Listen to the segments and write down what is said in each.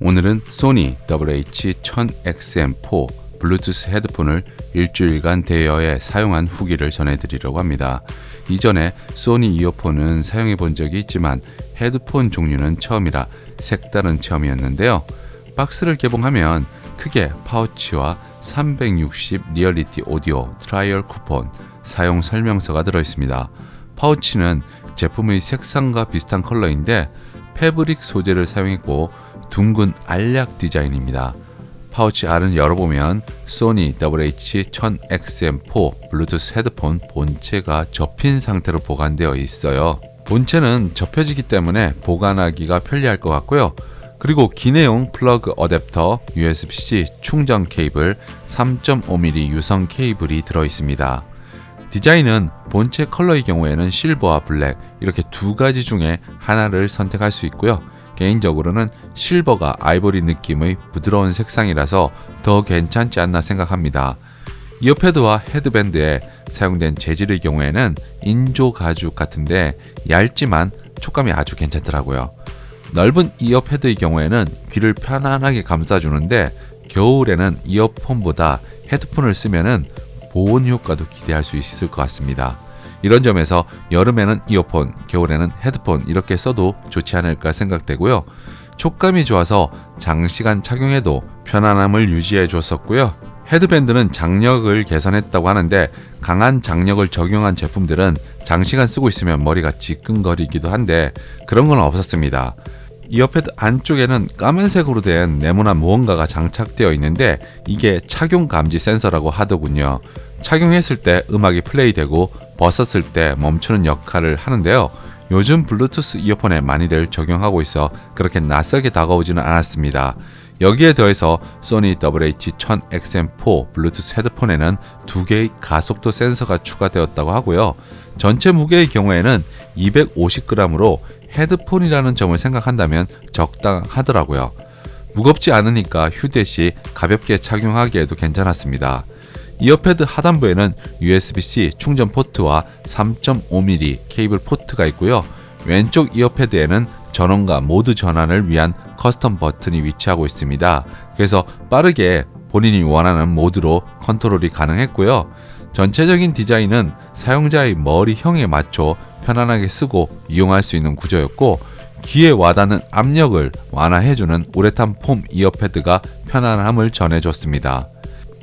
오늘은 소니 WH-1000XM4 블루투스 헤드폰을 일주일간 대여해 사용한 후기를 전해드리려고 합니다. 이전에 소니 이어폰은 사용해 본 적이 있지만 헤드폰 종류는 처음이라 색다른 체험이었는데요. 박스를 개봉하면 크게 파우치와 360 리얼리티 오디오 트라이얼 쿠폰, 사용 설명서가 들어있습니다. 파우치는 제품의 색상과 비슷한 컬러인데 패브릭 소재를 사용했고 둥근 알약 디자인입니다. 파우치 알을 열어보면 소니 WH-1000XM4 블루투스 헤드폰 본체가 접힌 상태로 보관되어 있어요. 본체는 접혀지기 때문에 보관하기가 편리할 것 같고요. 그리고 기내용 플러그 어댑터, USB-C 충전 케이블, 3.5mm 유선 케이블이 들어있습니다. 디자인은 본체 컬러의 경우에는 실버와 블랙 이렇게 두 가지 중에 하나를 선택할 수 있고요. 개인적으로는 실버가 아이보리 느낌의 부드러운 색상이라서 더 괜찮지 않나 생각합니다. 이어패드와 헤드밴드에 사용된 재질의 경우에는 인조 가죽 같은데 얇지만 촉감이 아주 괜찮더라고요. 넓은 이어패드의 경우에는 귀를 편안하게 감싸주는데 겨울에는 이어폰보다 헤드폰을 쓰면은 보온 효과도 기대할 수 있을 것 같습니다. 이런 점에서 여름에는 이어폰, 겨울에는 헤드폰 이렇게 써도 좋지 않을까 생각되고요. 촉감이 좋아서 장시간 착용해도 편안함을 유지해 줬었고요. 헤드밴드는 장력을 개선했다고 하는데 강한 장력을 적용한 제품들은 장시간 쓰고 있으면 머리가 지끈거리기도 한데 그런 건 없었습니다. 이어패드 안쪽에는 까만색으로 된 네모난 무언가가 장착되어 있는데 이게 착용 감지 센서라고 하더군요. 착용했을 때 음악이 플레이되고 벗었을 때 멈추는 역할을 하는데요. 요즘 블루투스 이어폰에 많이들 적용하고 있어 그렇게 낯설게 다가오지는 않았습니다. 여기에 더해서 소니 WH-1000XM4 블루투스 헤드폰에는 2개의 가속도 센서가 추가되었다고 하고요. 전체 무게의 경우에는 250g으로 헤드폰이라는 점을 생각한다면 적당하더라고요. 무겁지 않으니까 휴대 시 가볍게 착용하기에도 괜찮았습니다. 이어패드 하단부에는 USB-C 충전 포트와 3.5mm 케이블 포트가 있고요. 왼쪽 이어패드에는 전원과 모드 전환을 위한 커스텀 버튼이 위치하고 있습니다. 그래서 빠르게 본인이 원하는 모드로 컨트롤이 가능했고요. 전체적인 디자인은 사용자의 머리형에 맞춰 편안하게 쓰고 이용할 수 있는 구조였고 귀에 와닿는 압력을 완화해주는 우레탄 폼 이어패드가 편안함을 전해줬습니다.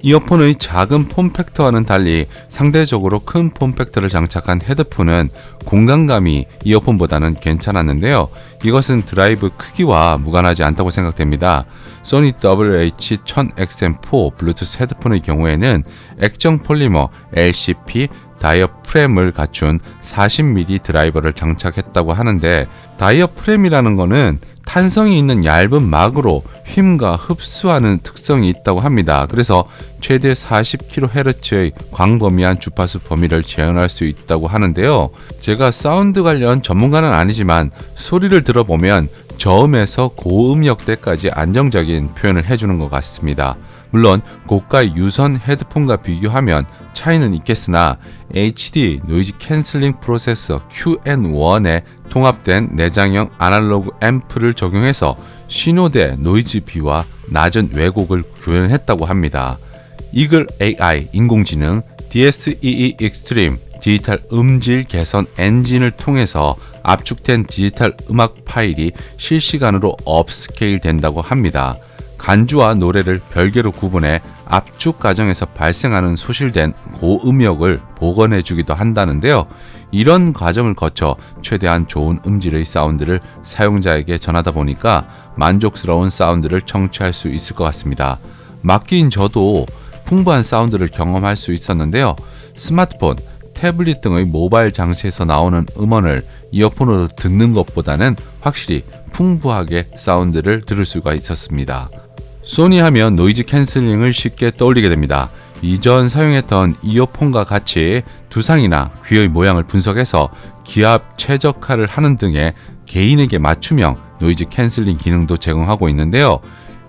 이어폰의 작은 폼팩터와는 달리 상대적으로 큰 폼팩터를 장착한 헤드폰은 공간감이 이어폰보다는 괜찮았는데요. 이것은 드라이브 크기와 무관하지 않다고 생각됩니다. 소니 WH-1000XM4 블루투스 헤드폰의 경우에는 액정 폴리머 LCP 다이어프램을 갖춘 40mm 드라이버를 장착했다고 하는데 다이어프램이라는 거는 탄성이 있는 얇은 막으로 힘과 흡수하는 특성이 있다고 합니다. 그래서 최대 40kHz의 광범위한 주파수 범위를 재현할 수 있다고 하는데요. 제가 사운드 관련 전문가는 아니지만 소리를 들어보면 저음에서 고음역대까지 안정적인 표현을 해주는 것 같습니다. 물론 고가 유선 헤드폰과 비교하면 차이는 있겠으나 HD 노이즈 캔슬링 프로세서 QN1에 통합된 내장형 아날로그 앰프를 적용해서 신호대 노이즈 비와 낮은 왜곡을 구현했다고 합니다. 이글 AI 인공지능 DSEE 익스트림 디지털 음질 개선 엔진을 통해서 압축된 디지털 음악 파일이 실시간으로 업스케일 된다고 합니다. 간주와 노래를 별개로 구분해 압축 과정에서 발생하는 소실된 고음역을 복원해 주기도 한다는데요. 이런 과정을 거쳐 최대한 좋은 음질의 사운드를 사용자에게 전하다 보니까 만족스러운 사운드를 청취할 수 있을 것 같습니다. 맡긴 저도 풍부한 사운드를 경험할 수 있었는데요. 스마트폰, 태블릿 등의 모바일 장치에서 나오는 음원을 이어폰으로 듣는 것보다는 확실히 풍부하게 사운드를 들을 수가 있었습니다. 소니 하면 노이즈 캔슬링을 쉽게 떠올리게 됩니다. 이전 사용했던 이어폰과 같이 두상이나 귀의 모양을 분석해서 기압 최적화를 하는 등의 개인에게 맞춤형 노이즈 캔슬링 기능도 제공하고 있는데요.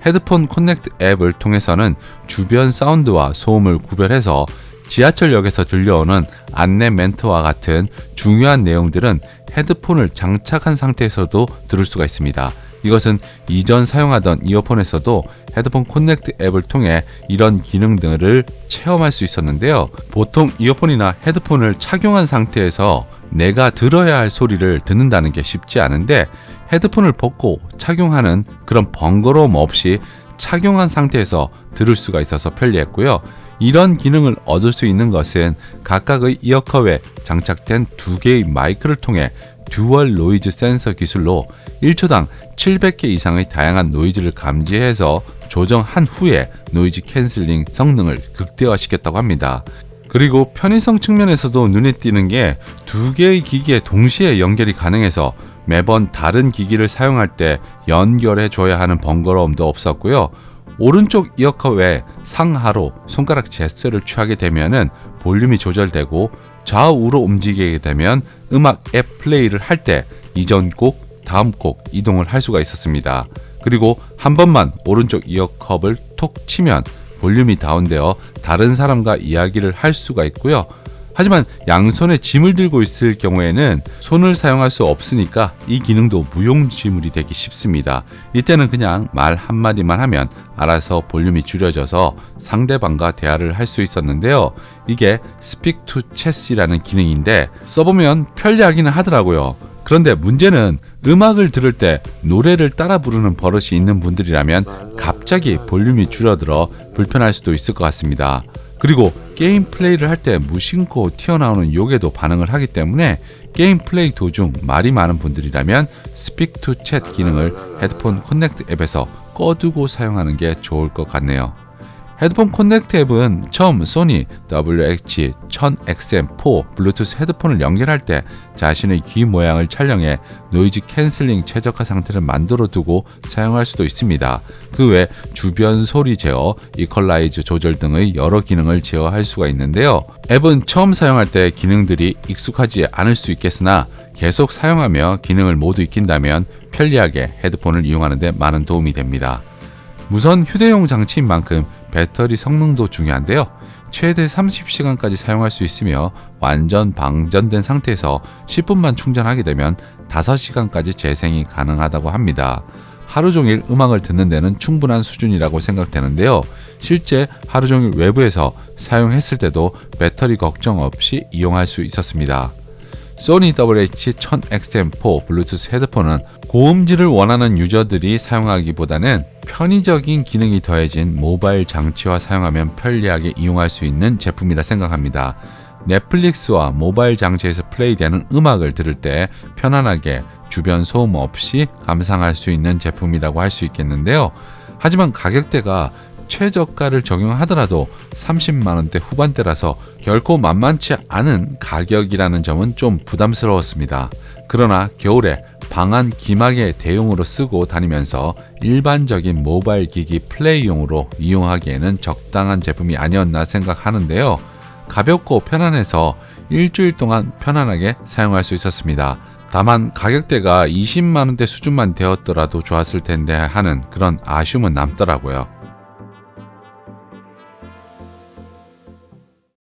헤드폰 커넥트 앱을 통해서는 주변 사운드와 소음을 구별해서 지하철역에서 들려오는 안내 멘트와 같은 중요한 내용들은 헤드폰을 장착한 상태에서도 들을 수가 있습니다. 이것은 이전 사용하던 이어폰에서도 헤드폰 커넥트 앱을 통해 이런 기능들을 체험할 수 있었는데요. 보통 이어폰이나 헤드폰을 착용한 상태에서 내가 들어야 할 소리를 듣는다는 게 쉽지 않은데, 헤드폰을 벗고 착용하는 그런 번거로움 없이 착용한 상태에서 들을 수가 있어서 편리했고요. 이런 기능을 얻을 수 있는 것은 각각의 이어컵에 장착된 두 개의 마이크를 통해 듀얼 노이즈 센서 기술로 1초당 700개 이상의 다양한 노이즈를 감지해서 조정한 후에 노이즈 캔슬링 성능을 극대화시켰다고 합니다. 그리고 편의성 측면에서도 눈에 띄는 게 두 개의 기기에 동시에 연결이 가능해서 매번 다른 기기를 사용할 때 연결해 줘야 하는 번거로움도 없었고요. 오른쪽 이어컵에 상하로 손가락 제스처를 취하게 되면은 볼륨이 조절되고, 좌우로 움직이게 되면 음악 앱 플레이를 할 때 이전 곡, 다음 곡 이동을 할 수가 있었습니다. 그리고 한 번만 오른쪽 이어컵을 톡 치면 볼륨이 다운되어 다른 사람과 이야기를 할 수가 있고요. 하지만 양손에 짐을 들고 있을 경우에는 손을 사용할 수 없으니까 이 기능도 무용지물이 되기 쉽습니다. 이때는 그냥 말 한마디만 하면 알아서 볼륨이 줄여져서 상대방과 대화를 할 수 있었는데요. 이게 Speak to Chat이라는 기능인데 써보면 편리하기는 하더라고요. 그런데 문제는 음악을 들을 때 노래를 따라 부르는 버릇이 있는 분들이라면 갑자기 볼륨이 줄어들어 불편할 수도 있을 것 같습니다. 그리고 게임 플레이를 할 때 무심코 튀어나오는 욕에도 반응을 하기 때문에 게임 플레이 도중 말이 많은 분들이라면 Speak to Chat 기능을 헤드폰 커넥트 앱에서 꺼두고 사용하는 게 좋을 것 같네요. 헤드폰 커넥트 앱은 처음 소니 WH-1000XM4 블루투스 헤드폰을 연결할 때 자신의 귀 모양을 촬영해 노이즈 캔슬링 최적화 상태를 만들어 두고 사용할 수도 있습니다. 그 외 주변 소리 제어, 이퀄라이즈 조절 등의 여러 기능을 제어할 수가 있는데요. 앱은 처음 사용할 때 기능들이 익숙하지 않을 수 있겠으나 계속 사용하며 기능을 모두 익힌다면 편리하게 헤드폰을 이용하는 데 많은 도움이 됩니다. 무선 휴대용 장치인 만큼 배터리 성능도 중요한데요. 최대 30시간까지 사용할 수 있으며 완전 방전된 상태에서 10분만 충전하게 되면 5시간까지 재생이 가능하다고 합니다. 하루 종일 음악을 듣는 데는 충분한 수준이라고 생각되는데요. 실제 하루 종일 외부에서 사용했을 때도 배터리 걱정 없이 이용할 수 있었습니다. 소니 WH-1000XM4 블루투스 헤드폰은 고음질을 원하는 유저들이 사용하기보다는 편의적인 기능이 더해진 모바일 장치와 사용하면 편리하게 이용할 수 있는 제품이라 생각합니다. 넷플릭스와 모바일 장치에서 플레이되는 음악을 들을 때 편안하게 주변 소음 없이 감상할 수 있는 제품이라고 할 수 있겠는데요. 하지만 가격대가 최저가를 적용하더라도 30만원대 후반대라서 결코 만만치 않은 가격이라는 점은 좀 부담스러웠습니다. 그러나 겨울에 방 안 기막에 대용으로 쓰고 다니면서 일반적인 모바일 기기 플레이용으로 이용하기에는 적당한 제품이 아니었나 생각하는데요. 가볍고 편안해서 일주일 동안 편안하게 사용할 수 있었습니다. 다만 가격대가 20만원대 수준만 되었더라도 좋았을 텐데 하는 그런 아쉬움은 남더라고요.